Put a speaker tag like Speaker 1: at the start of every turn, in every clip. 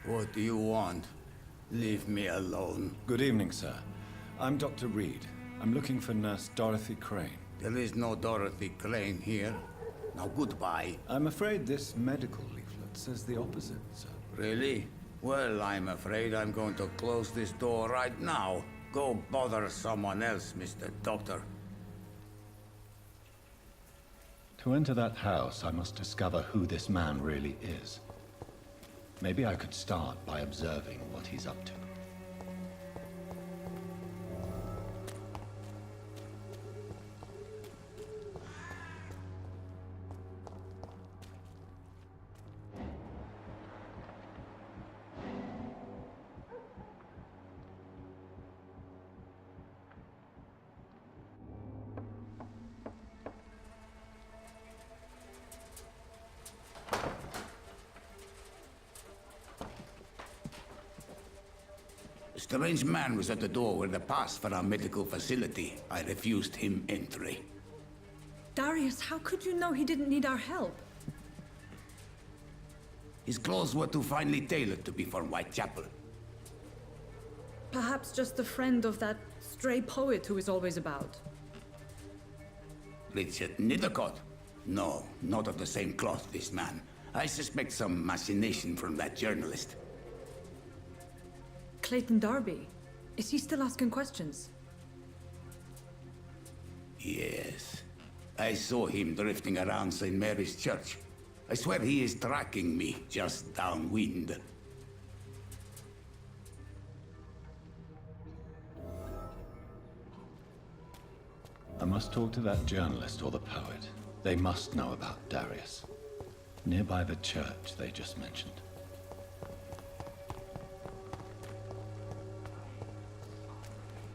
Speaker 1: What do you want? Leave me alone.
Speaker 2: Good evening, sir. I'm Dr. Reed. I'm looking for Nurse Dorothy Crane.
Speaker 1: There is no Dorothy Crane here. Now goodbye.
Speaker 2: I'm afraid this medical leaflet says the opposite, sir.
Speaker 1: Really? Well, I'm afraid I'm going to close this door right now. Go bother someone else, Mr. Doctor.
Speaker 2: To enter that house, I must discover who this man really is. Maybe I could start by observing what he's up to.
Speaker 1: A strange man was at the door with a pass for our medical facility. I refused him entry.
Speaker 3: Darius, how could you know he didn't need our help?
Speaker 1: His clothes were too finely tailored to be for Whitechapel.
Speaker 3: Perhaps just a friend of that stray poet who is always about.
Speaker 1: Richard Nithercott? No, not of the same cloth, this man. I suspect some machination from that journalist.
Speaker 3: Clayton Darby. Is he still asking questions?
Speaker 1: Yes. I saw him drifting around St. Mary's Church. I swear he is tracking me just downwind.
Speaker 2: I must talk to that journalist or the poet. They must know about Darius. Nearby the church they just mentioned.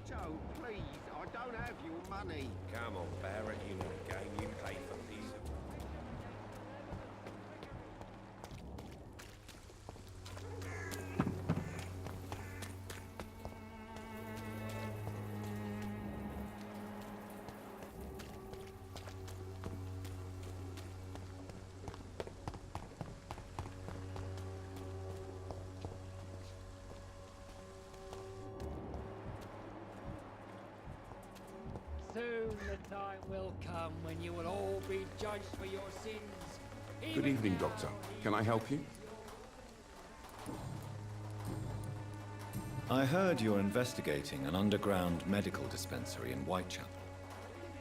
Speaker 4: Joe, please, I don't have your money.
Speaker 5: Come on, Barrett, you know the game. You pay for this.
Speaker 6: Soon the time will come when you will all be judged for your sins.
Speaker 7: Good evening, Doctor. Can I help you?
Speaker 2: I heard you're investigating an underground medical dispensary in Whitechapel.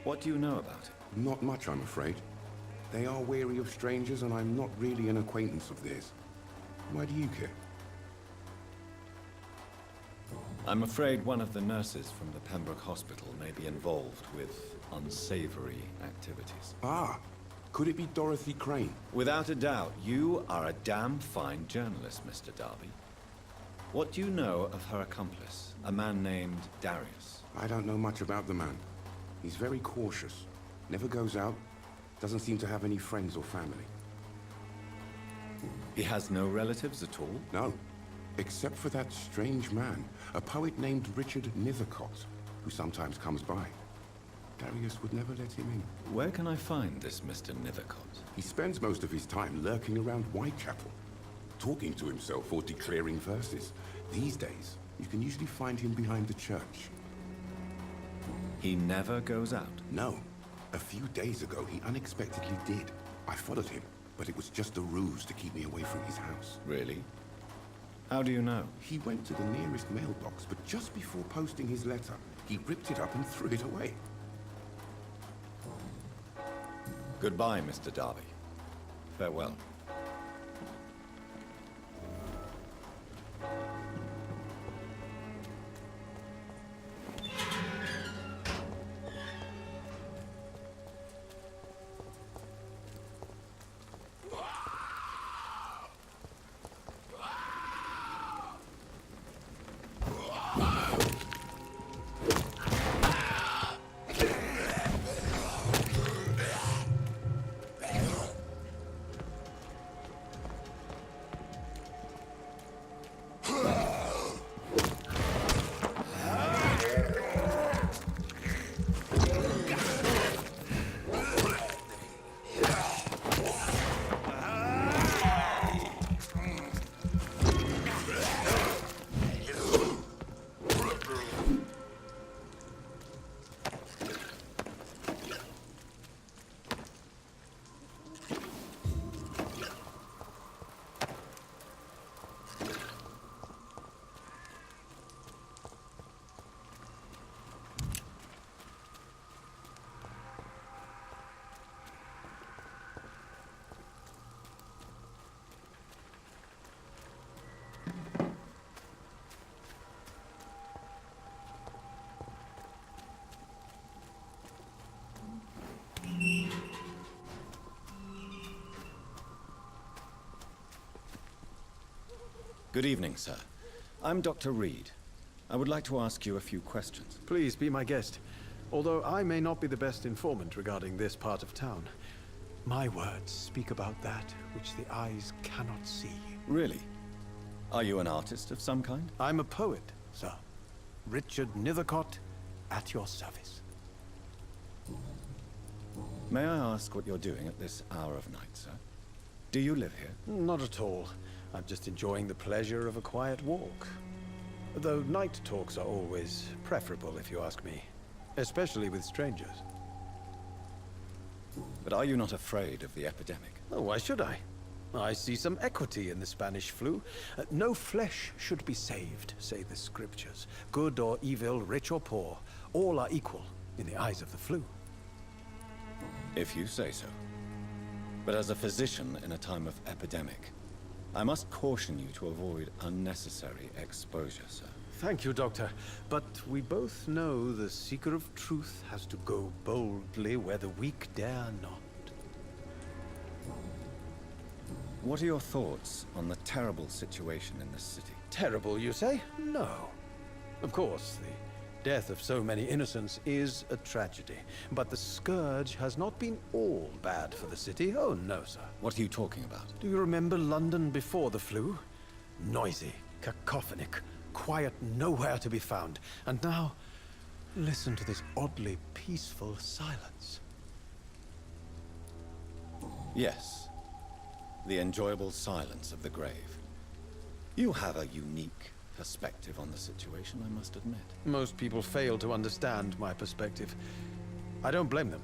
Speaker 2: What do you know about it?
Speaker 7: Not much, I'm afraid. They are wary of strangers, and I'm not really an acquaintance of theirs. Why do you care?
Speaker 2: I'm afraid one of the nurses from the Pembroke Hospital may be involved with unsavory activities.
Speaker 7: Ah, could it be Dorothy Crane?
Speaker 2: Without a doubt, you are a damn fine journalist, Mr. Darby. What do you know of her accomplice, a man named Darius?
Speaker 7: I don't know much about the man. He's very cautious. Never goes out. Doesn't seem to have any friends or family.
Speaker 2: He has no relatives at all?
Speaker 7: No. Except for that strange man, a poet named Richard Nithercott, who sometimes comes by. Darius would never let him in.
Speaker 2: Where can I find this Mr. Nithercott?
Speaker 7: He spends most of his time lurking around Whitechapel, talking to himself or declaring verses. These days, you can usually find him behind the church.
Speaker 2: He never goes out?
Speaker 7: No. A few days ago, he unexpectedly did. I followed him, but it was just a ruse to keep me away from his house.
Speaker 2: Really? How do you know?
Speaker 7: He went to the nearest mailbox, but just before posting his letter, he ripped it up and threw it away.
Speaker 2: Goodbye, Mr. Darby. Farewell. Good evening, sir. I'm Dr. Reed. I would like to ask you a few questions.
Speaker 8: Please be my guest. Although I may not be the best informant regarding this part of town, my words speak about that which the eyes cannot see.
Speaker 2: Really? Are you an artist of some kind?
Speaker 8: I'm a poet, sir. Richard Nethercott, at your service.
Speaker 2: May I ask what you're doing at this hour of night, sir? Do you live here?
Speaker 8: Not at all. I'm just enjoying the pleasure of a quiet walk. Though night talks are always preferable, if you ask me. Especially with strangers.
Speaker 2: But are you not afraid of the epidemic?
Speaker 8: Oh, why should I? I see some equity in the Spanish flu. No flesh should be saved, say the scriptures. Good or evil, rich or poor, all are equal in the eyes of the flu.
Speaker 2: If you say so. But as a physician in a time of epidemic, I must caution you to avoid unnecessary exposure, sir.
Speaker 8: Thank you, Doctor. But we both know the seeker of truth has to go boldly where the weak dare not.
Speaker 2: What are your thoughts on the terrible situation in this city?
Speaker 8: Terrible, you say? No. Of course, the death of so many innocents is a tragedy. But the scourge has not been all bad for the city. Oh, no, sir.
Speaker 2: What are you talking about?
Speaker 8: Do you remember London before the flu? Noisy, cacophonic, quiet nowhere to be found. And now, listen to this oddly peaceful silence.
Speaker 2: Yes. The enjoyable silence of the grave. You have a unique perspective on the situation, I must admit.
Speaker 8: Most people fail to understand my perspective. I don't blame them.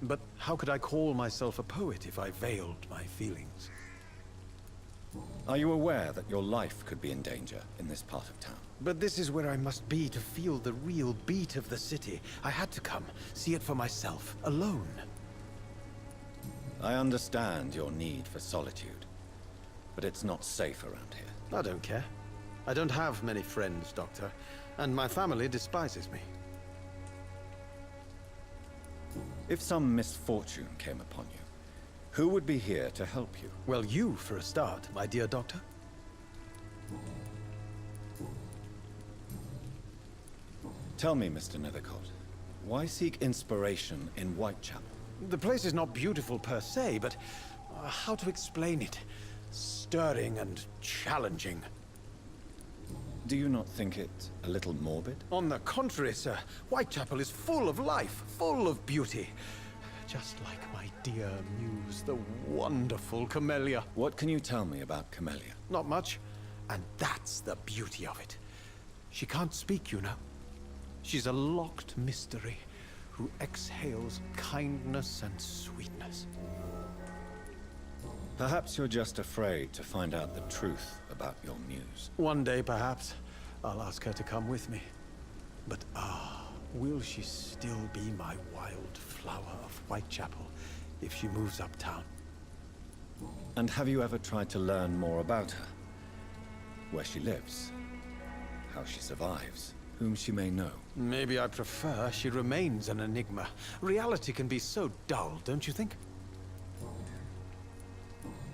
Speaker 8: But how could I call myself a poet if I veiled my feelings?
Speaker 2: Are you aware that your life could be in danger in this part of town?
Speaker 8: But this is where I must be to feel the real beat of the city. I had to come, see it for myself, alone.
Speaker 2: I understand your need for solitude, but it's not safe around here.
Speaker 8: I don't care. I don't have many friends, Doctor, and my family despises me.
Speaker 2: If some misfortune came upon you, who would be here to help you?
Speaker 8: Well, you for a start, my dear Doctor.
Speaker 2: Tell me, Mr. Nethercott, why seek inspiration in Whitechapel?
Speaker 8: The place is not beautiful per se, but how to explain it? Stirring and challenging.
Speaker 2: Do you not think it a little morbid?
Speaker 8: On the contrary, sir. Whitechapel is full of life, full of beauty. Just like my dear muse, the wonderful Camellia.
Speaker 2: What can you tell me about Camellia?
Speaker 8: Not much, and that's the beauty of it. She can't speak, you know. She's a locked mystery who exhales kindness and sweetness.
Speaker 2: Perhaps you're just afraid to find out the truth about your muse.
Speaker 8: One day, perhaps, I'll ask her to come with me. But will she still be my wild flower of Whitechapel if she moves uptown?
Speaker 2: And have you ever tried to learn more about her? Where she lives? How she survives? Whom she may know?
Speaker 8: Maybe I prefer she remains an enigma. Reality can be so dull, don't you think?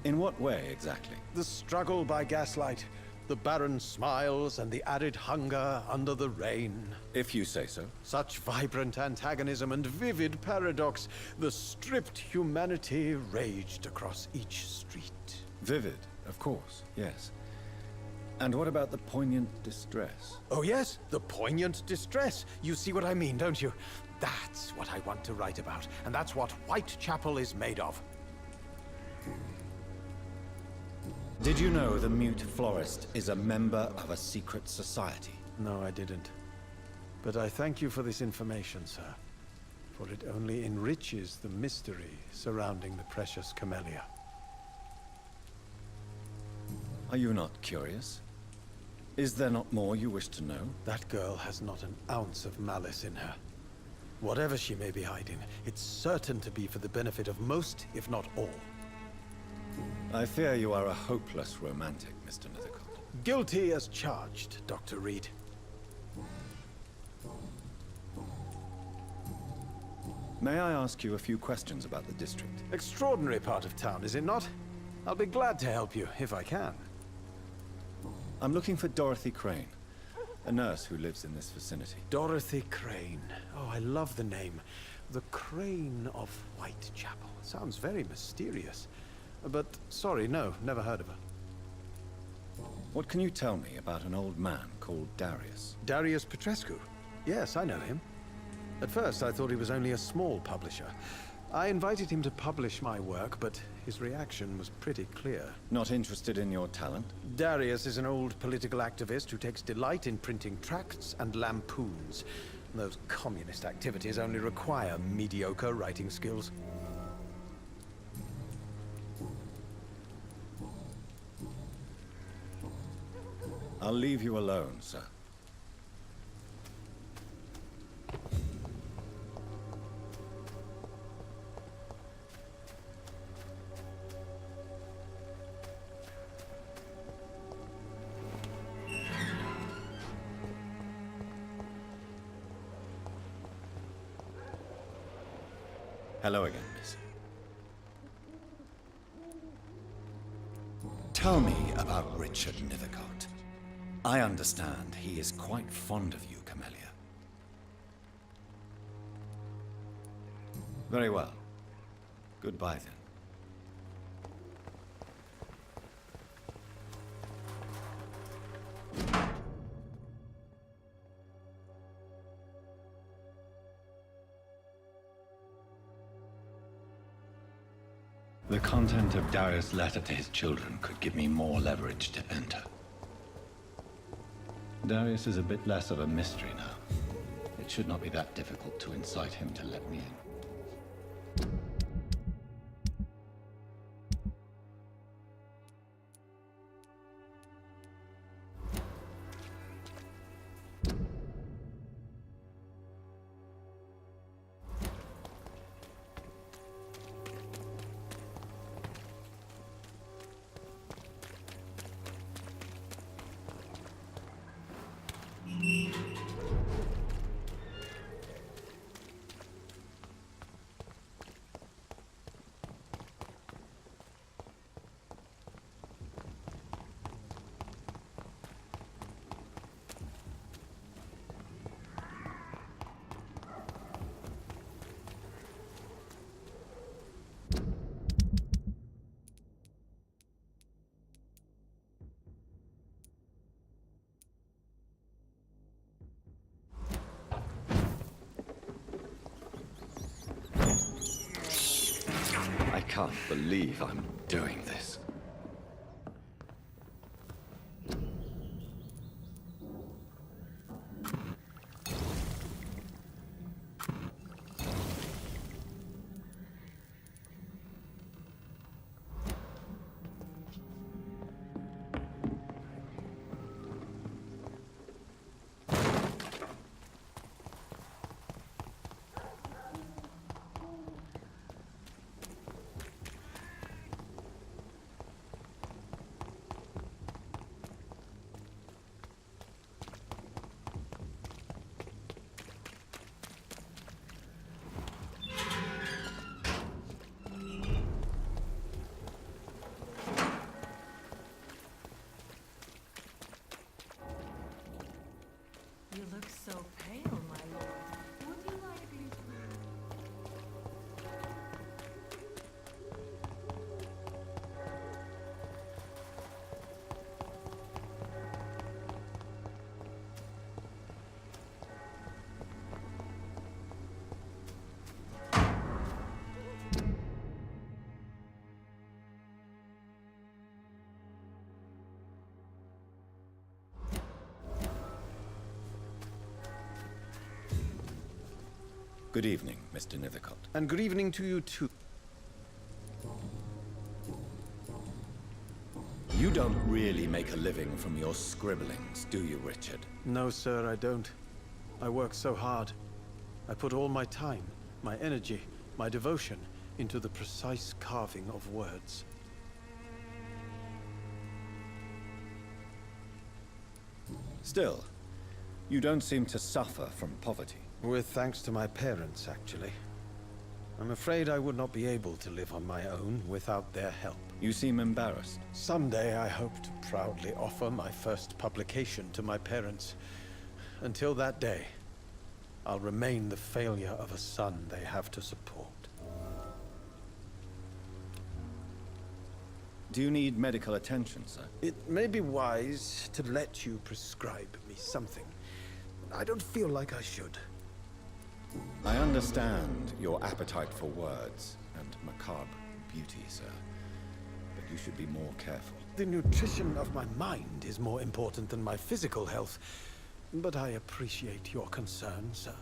Speaker 2: In what way, exactly?
Speaker 8: The struggle by gaslight, the barren smiles and the added hunger under the rain.
Speaker 2: If you say so.
Speaker 8: Such vibrant antagonism and vivid paradox. The stripped humanity raged across each street.
Speaker 2: Vivid, of course, yes. And what about the poignant distress?
Speaker 8: Oh yes, the poignant distress. You see what I mean, don't you? That's what I want to write about, and that's what Whitechapel is made of.
Speaker 2: Did you know the Mute Florist is a member of a secret society?
Speaker 8: No, I didn't. But I thank you for this information, sir. For it only enriches the mystery surrounding the precious Camellia.
Speaker 2: Are you not curious? Is there not more you wish to know?
Speaker 8: That girl has not an ounce of malice in her. Whatever she may be hiding, it's certain to be for the benefit of most, if not all.
Speaker 2: I fear you are a hopeless romantic, Mr. Nethercott.
Speaker 8: Guilty as charged, Dr. Reed.
Speaker 2: May I ask you a few questions about the district?
Speaker 8: Extraordinary part of town, is it not? I'll be glad to help you, if I can.
Speaker 2: I'm looking for Dorothy Crane, a nurse who lives in this vicinity.
Speaker 8: Dorothy Crane. Oh, I love the name. The Crane of Whitechapel. Sounds very mysterious. But, sorry, no, never heard of her.
Speaker 2: What can you tell me about an old man called Darius?
Speaker 8: Darius Petrescu. Yes, I know him. At first, I thought he was only a small publisher. I invited him to publish my work, but his reaction was pretty clear.
Speaker 2: Not interested in your talent?
Speaker 8: Darius is an old political activist who takes delight in printing tracts and lampoons. Those communist activities only require mediocre writing skills.
Speaker 2: I'll leave you alone, sir. Hello again, miss. Tell me about Richard Nithercott. I understand he is quite fond of you, Camellia. Very well. Goodbye, then. The content of Darius' letter to his children could give me more leverage to enter. Darius is a bit less of a mystery now. It should not be that difficult to incite him to let me in. I can't believe I'm doing this.
Speaker 3: You look so pale, my lord. Would you like me to...
Speaker 2: Good evening, Mr. Nithercott.
Speaker 8: And good evening to you too.
Speaker 2: You don't really make a living from your scribblings, do you, Richard?
Speaker 8: No, sir, I don't. I work so hard. I put all my time, my energy, my devotion into the precise carving of words.
Speaker 2: Still, you don't seem to suffer from poverty.
Speaker 8: With thanks to my parents, actually. I'm afraid I would not be able to live on my own without their help.
Speaker 2: You seem embarrassed.
Speaker 8: Someday I hope to proudly offer my first publication to my parents. Until that day, I'll remain the failure of a son they have to support.
Speaker 2: Do you need medical attention, sir?
Speaker 8: It may be wise to let you prescribe me something. I don't feel like I should.
Speaker 2: I understand your appetite for words and macabre beauty, sir. But you should be more careful.
Speaker 8: The nutrition of my mind is more important than my physical health. But I appreciate your concern, sir.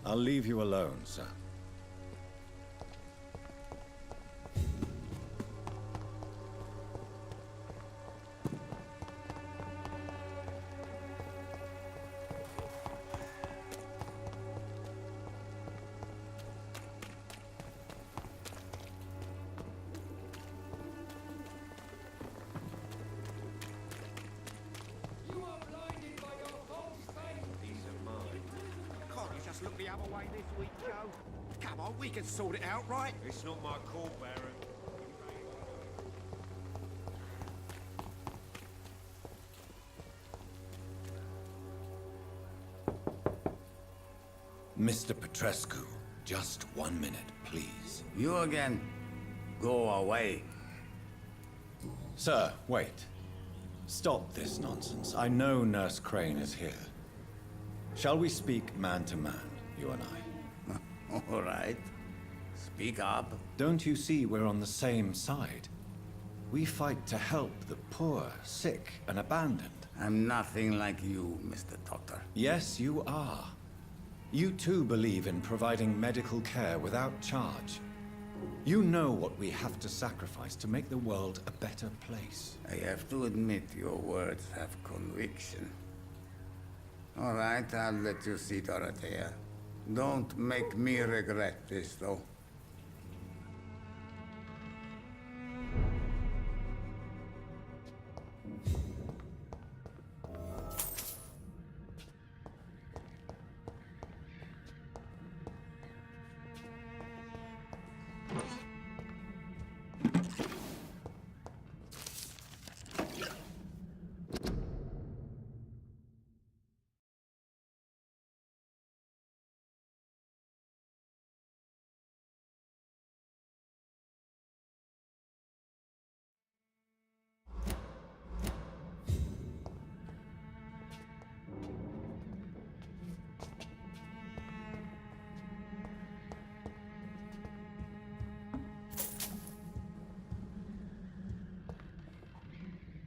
Speaker 2: I'll leave you alone, sir.
Speaker 6: You are blinded by your false faith.
Speaker 5: These are mine.
Speaker 4: Can't you just look the other way this week, Joe? Come on, we can sort it out, right?
Speaker 5: It's not my call, Baron.
Speaker 9: Mr. Petrescu, just 1 minute, please.
Speaker 1: You again? Go away.
Speaker 2: Sir, wait. Stop this nonsense. I know Nurse Crane is here. Shall we speak man to man, you and I?
Speaker 1: All right. Speak up.
Speaker 2: Don't you see we're on the same side? We fight to help the poor, sick, and abandoned.
Speaker 1: I'm nothing like you, Mr. Doctor.
Speaker 2: Yes, you are. You too believe in providing medical care without charge. You know what we have to sacrifice to make the world a better place.
Speaker 1: I have to admit your words have conviction. All right, I'll let you see Dorothea. Don't make me regret this, though.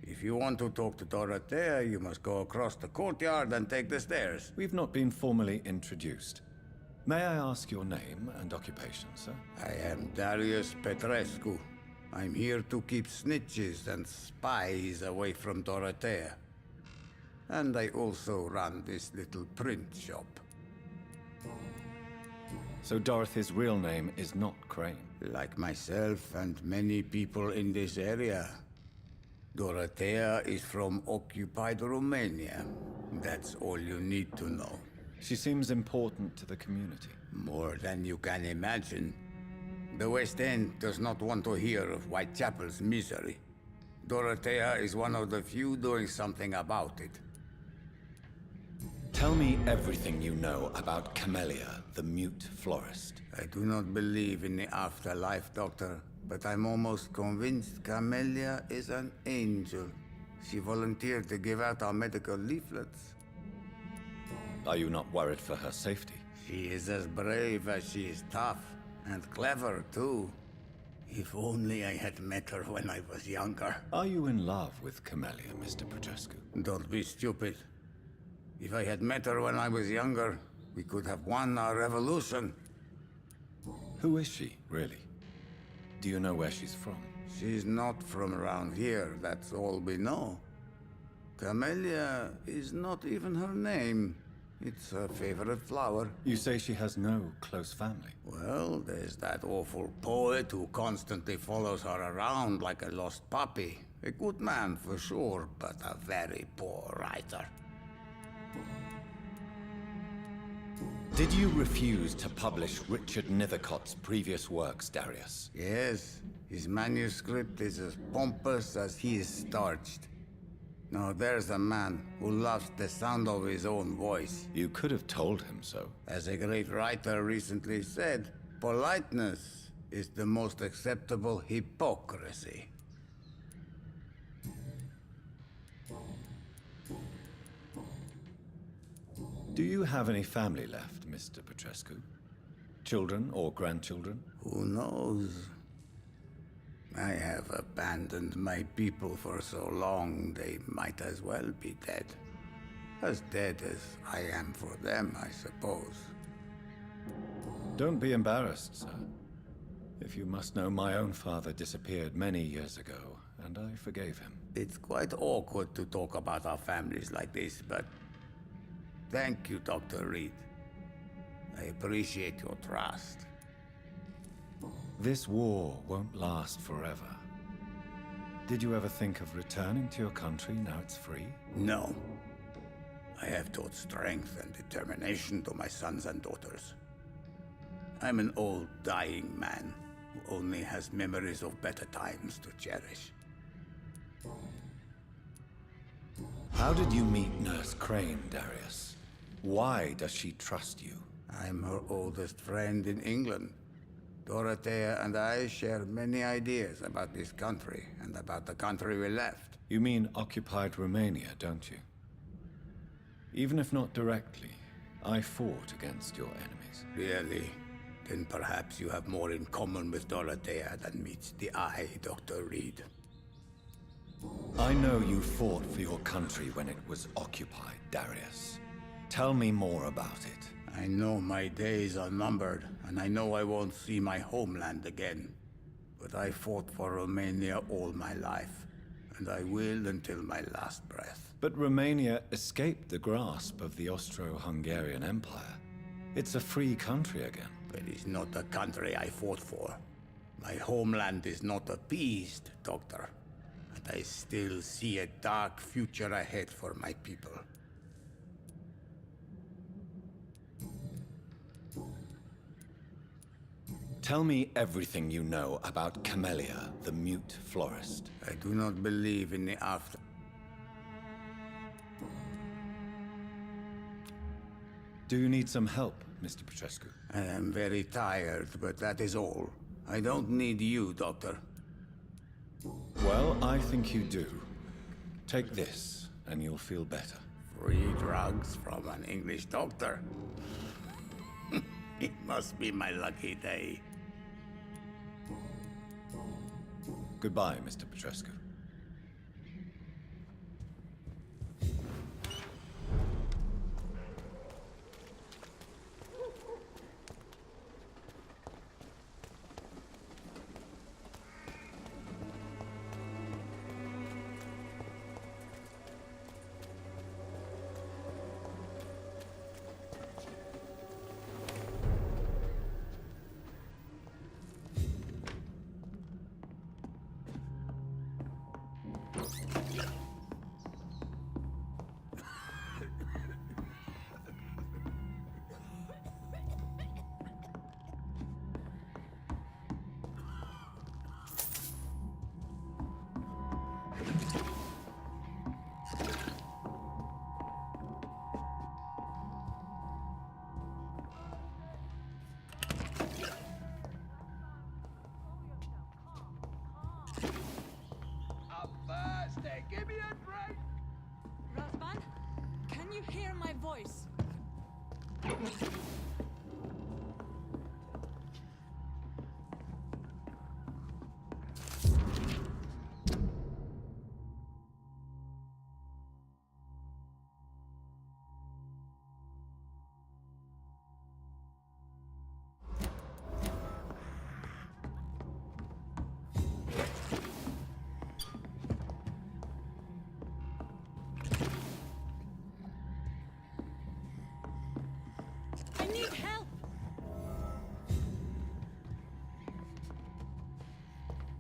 Speaker 1: If you want to talk to Dorothea, you must go across the courtyard and take the stairs.
Speaker 2: We've not been formally introduced. May I ask your name and occupation, sir?
Speaker 1: I am Darius Petrescu. I'm here to keep snitches and spies away from Dorothea. And I also run this little print shop.
Speaker 2: So Dorothy's real name is not Crane.
Speaker 1: Like myself and many people in this area, Dorothea is from occupied Romania. That's all you need to know.
Speaker 2: She seems important to the community.
Speaker 1: More than you can imagine. The West End does not want to hear of Whitechapel's misery. Dorothea is one of the few doing something about it.
Speaker 2: Tell me everything you know about Camellia, the mute florist.
Speaker 1: I do not believe in the afterlife, Doctor, but I'm almost convinced Camellia is an angel. She volunteered to give out our medical leaflets.
Speaker 2: Are you not worried for her safety?
Speaker 1: She is as brave as she is tough, and clever, too. If only I had met her when I was younger.
Speaker 2: Are you in love with Camellia, Mr. Petrescu?
Speaker 1: Don't be stupid. If I had met her when I was younger, we could have won our revolution.
Speaker 2: Who is she, really? Do you know where she's from?
Speaker 1: She's not from around here, that's all we know. Camellia is not even her name. It's her favorite flower.
Speaker 2: You say she has no close family.
Speaker 1: Well, there's that awful poet who constantly follows her around like a lost puppy. A good man for sure, but a very poor writer.
Speaker 2: Did you refuse to publish Richard Nethercott's previous works, Darius?
Speaker 1: Yes, his manuscript is as pompous as he is starched. Now there's a man who loves the sound of his own voice.
Speaker 2: You could have told him so.
Speaker 1: As a great writer recently said, politeness is the most acceptable hypocrisy.
Speaker 2: Do you have any family left, Mr. Petrescu? Children or grandchildren?
Speaker 1: Who knows? I have abandoned my people for so long, they might as well be dead. As dead as I am for them, I suppose.
Speaker 2: Don't be embarrassed, sir. If you must know, my own father disappeared many years ago, and I forgave him.
Speaker 1: It's quite awkward to talk about our families like this, but thank you, Dr. Reed. I appreciate your trust.
Speaker 2: This war won't last forever. Did you ever think of returning to your country now it's free?
Speaker 1: No. I have taught strength and determination to my sons and daughters. I'm an old, dying man who only has memories of better times to cherish.
Speaker 2: How did you meet Nurse Crane, Darius? Why does she trust you?
Speaker 1: I'm her oldest friend in England. Dorothea and I share many ideas about this country and about the country we left.
Speaker 2: You mean occupied Romania, don't you? Even if not directly, I fought against your enemies.
Speaker 1: Really? Then perhaps you have more in common with Dorothea than meets the eye, Dr. Reed.
Speaker 2: I know you fought for your country when it was occupied, Darius. Tell me more about it.
Speaker 1: I know my days are numbered, and I know I won't see my homeland again. But I fought for Romania all my life, and I will until my last breath.
Speaker 2: But Romania escaped the grasp of the Austro-Hungarian Empire. It's a free country again.
Speaker 1: But it's not the country I fought for. My homeland is not appeased, Doctor. And I still see a dark future ahead for my people.
Speaker 2: Tell me everything you know about Camellia, the mute florist.
Speaker 1: I do not believe in the after.
Speaker 2: Do you need some help, Mr. Petrescu?
Speaker 1: I am very tired, but that is all. I don't need you, Doctor.
Speaker 2: Well, I think you do. Take this, and you'll feel better.
Speaker 1: Free drugs from an English doctor. It must be my lucky day.
Speaker 2: Goodbye, Mr. Petrescu.
Speaker 6: Give me a drink!
Speaker 3: Razvan, can you hear my voice? I need help!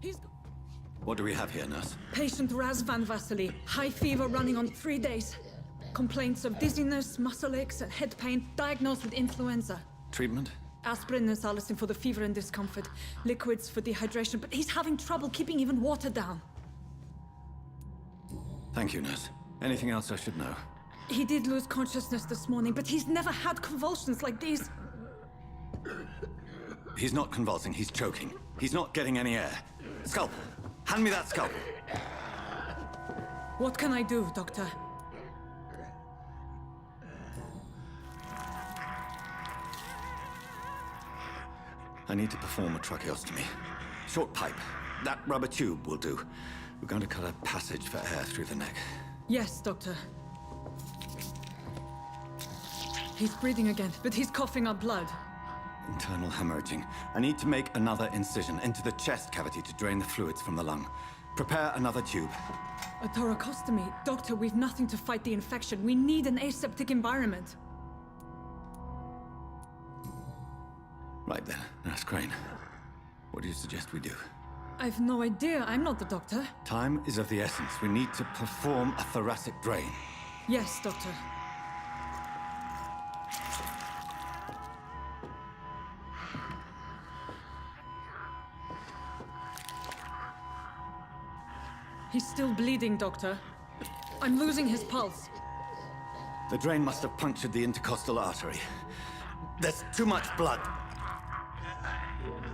Speaker 3: He's...
Speaker 2: What do we have here, nurse?
Speaker 3: Patient Razvan Vasily. High fever running on 3 days. Complaints of dizziness, muscle aches, and head pain, diagnosed with influenza.
Speaker 2: Treatment?
Speaker 3: Aspirin and salicin for the fever and discomfort, liquids for dehydration, but he's having trouble keeping even water down.
Speaker 2: Thank you, nurse. Anything else I should know?
Speaker 3: He did lose consciousness this morning, but he's never had convulsions like these.
Speaker 2: He's not convulsing, he's choking. He's not getting any air. Scalpel! Hand me that scalpel!
Speaker 3: What can I do, Doctor?
Speaker 2: I need to perform a tracheostomy. Short pipe. That rubber tube will do. We're going to cut a passage for air through the neck.
Speaker 3: Yes, Doctor. He's breathing again, but he's coughing up blood.
Speaker 2: Internal hemorrhaging. I need to make another incision into the chest cavity to drain the fluids from the lung. Prepare another tube.
Speaker 3: A thoracostomy? Doctor, we've nothing to fight the infection. We need an aseptic environment.
Speaker 2: Right then, Nurse Crane. What do you suggest we do?
Speaker 3: I've no idea. I'm not the doctor.
Speaker 2: Time is of the essence. We need to perform a thoracic drain.
Speaker 3: Yes, Doctor. He's still bleeding, Doctor. I'm losing his pulse.
Speaker 2: The drain must have punctured the intercostal artery. There's too much blood.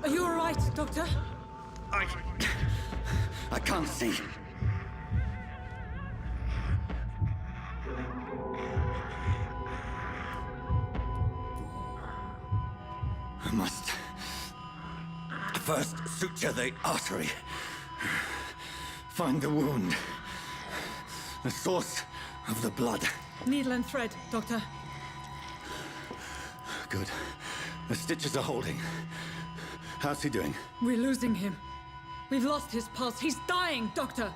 Speaker 3: Are you all right, Doctor?
Speaker 2: I can't see. I must first suture the artery. Find the wound. The source of the blood.
Speaker 3: Needle and thread, Doctor.
Speaker 2: Good. The stitches are holding. How's he doing?
Speaker 3: We're losing him. We've lost his pulse. He's dying, Doctor!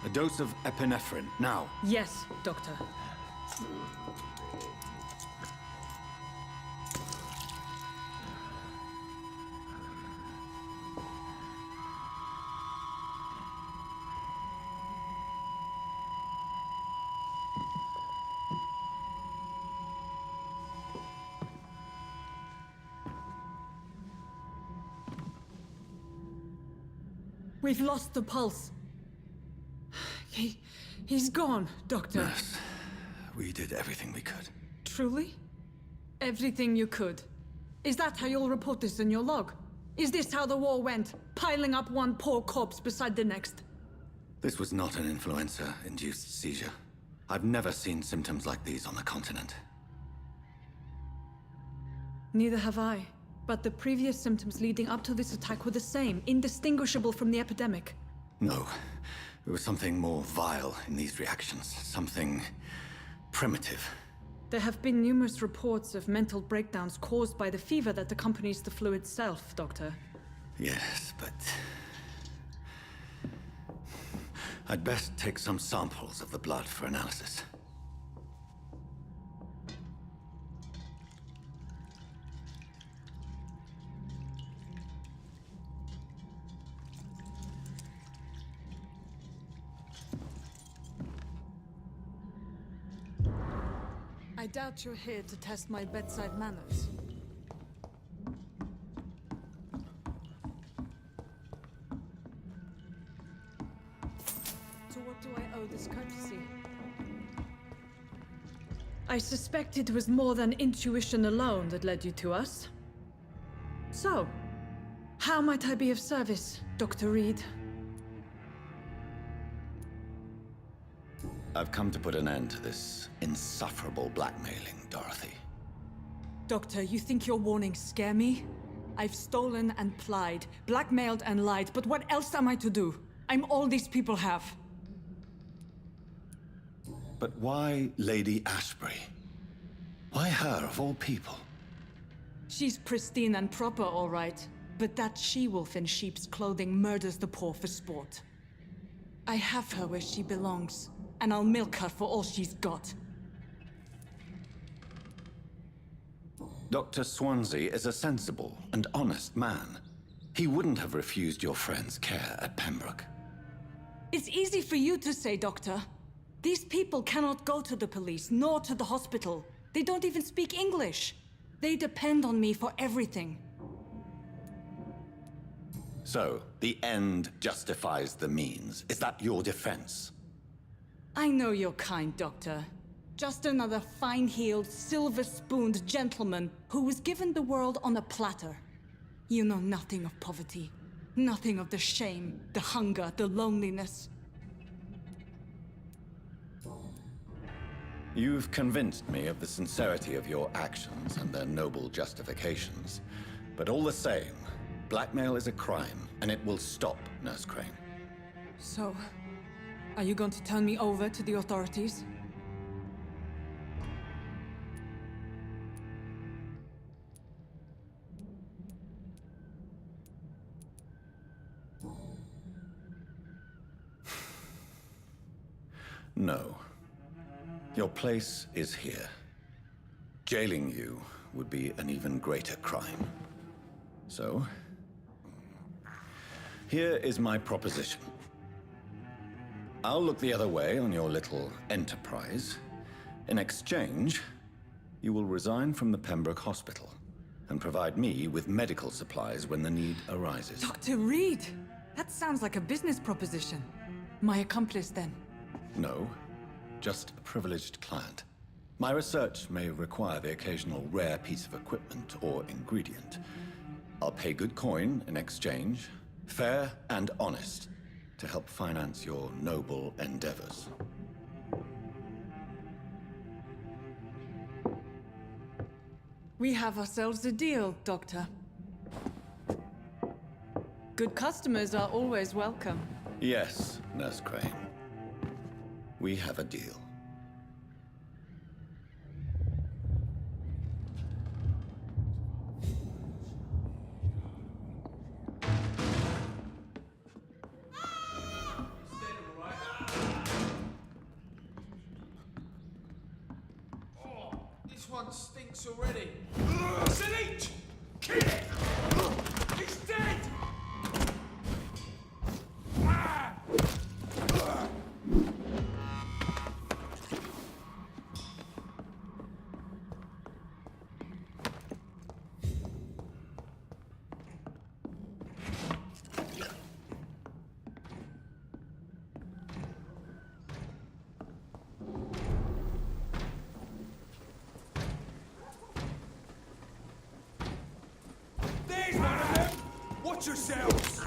Speaker 2: A dose of epinephrine, now.
Speaker 3: Yes, Doctor. We've lost the pulse. He's gone, Doctor.
Speaker 2: Nurse, we did everything we could.
Speaker 3: Truly? Everything you could. Is that how you'll report this in your log? Is this how the war went? Piling up one poor corpse beside the next?
Speaker 2: This was not an influenza-induced seizure. I've never seen symptoms like these on the continent.
Speaker 3: Neither have I. But the previous symptoms leading up to this attack were the same, indistinguishable from the epidemic.
Speaker 2: No. There was something more vile in these reactions. Something primitive.
Speaker 3: There have been numerous reports of mental breakdowns caused by the fever that accompanies the flu itself, Doctor.
Speaker 2: Yes, but... I'd best take some samples of the blood for analysis.
Speaker 3: I doubt you're here to test my bedside manners. To what do I owe this courtesy? I suspect it was more than intuition alone that led you to us. So, how might I be of service, Dr. Reed?
Speaker 2: I've come to put an end to this insufferable blackmailing, Dorothy.
Speaker 3: Doctor, you think your warnings scare me? I've stolen and plied, blackmailed and lied, but what else am I to do? I'm all these people have.
Speaker 2: But why Lady Ashbury? Why her, of all people?
Speaker 3: She's pristine and proper, all right. But that she-wolf in sheep's clothing murders the poor for sport. I have her where she belongs, and I'll milk her for all she's got.
Speaker 2: Dr. Swansea is a sensible and honest man. He wouldn't have refused your friend's care at Pembroke.
Speaker 3: It's easy for you to say, Doctor. These people cannot go to the police, nor to the hospital. They don't even speak English. They depend on me for everything.
Speaker 2: So, the end justifies the means. Is that your defense?
Speaker 3: I know you're kind, Doctor. Just another fine-heeled, silver-spooned gentleman who was given the world on a platter. You know nothing of poverty. Nothing of the shame, the hunger, the loneliness.
Speaker 2: You've convinced me of the sincerity of your actions and their noble justifications. But all the same, blackmail is a crime, and it will stop, Nurse Crane.
Speaker 3: So, are you going to turn me over to the authorities?
Speaker 2: No. Your place is here. Jailing you would be an even greater crime. So, here is my proposition. I'll look the other way on your little enterprise. In exchange, you will resign from the Pembroke Hospital and provide me with medical supplies when the need arises.
Speaker 3: Dr. Reed! That sounds like a business proposition. My accomplice, then?
Speaker 2: No, just a privileged client. My research may require the occasional rare piece of equipment or ingredient. I'll pay good coin in exchange, fair and honest, to help finance your noble endeavors.
Speaker 3: We have ourselves a deal, Doctor. Good customers are always welcome.
Speaker 2: Yes, Nurse Crane. We have a deal.
Speaker 5: This one stinks already. It's an each! Kill it! He's dead! There's one of them! Watch yourselves!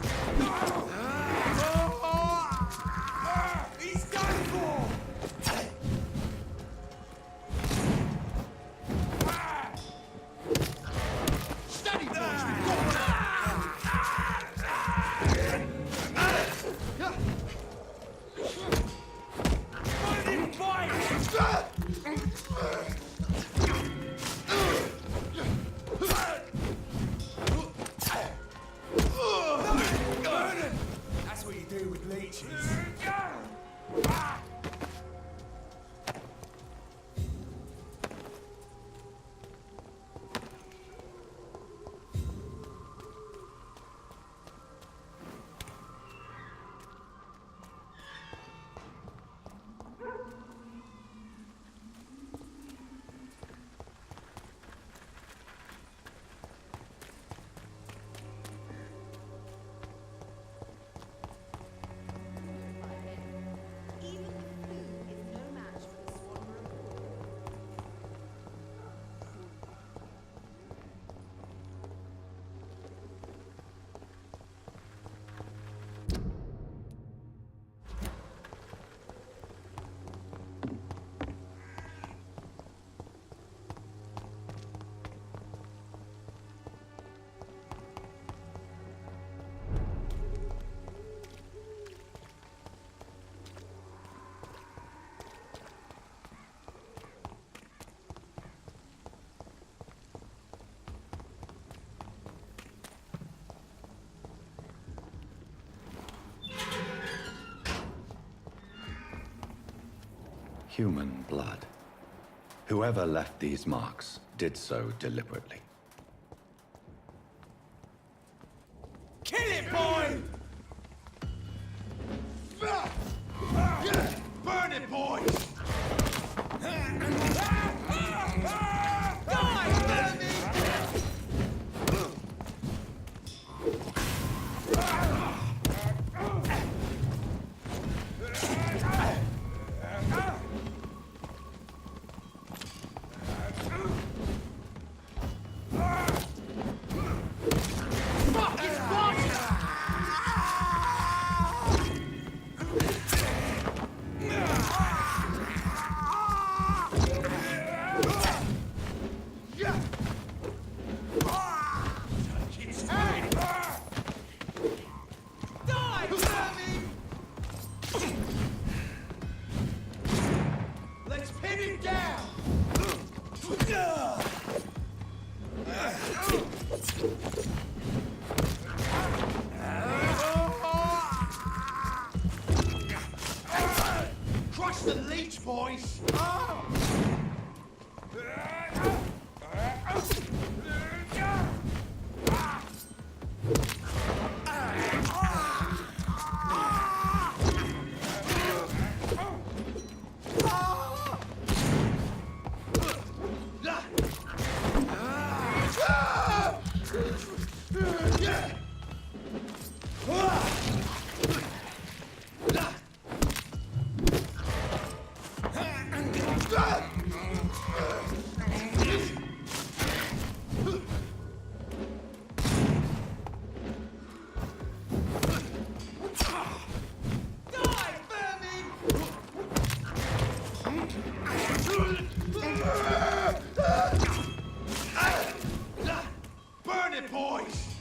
Speaker 5: He's done for! Steady, boys! We've got one! Find him, boys! That's what you do with leeches.
Speaker 2: Human blood. Whoever left these marks did so deliberately.
Speaker 5: it, boys!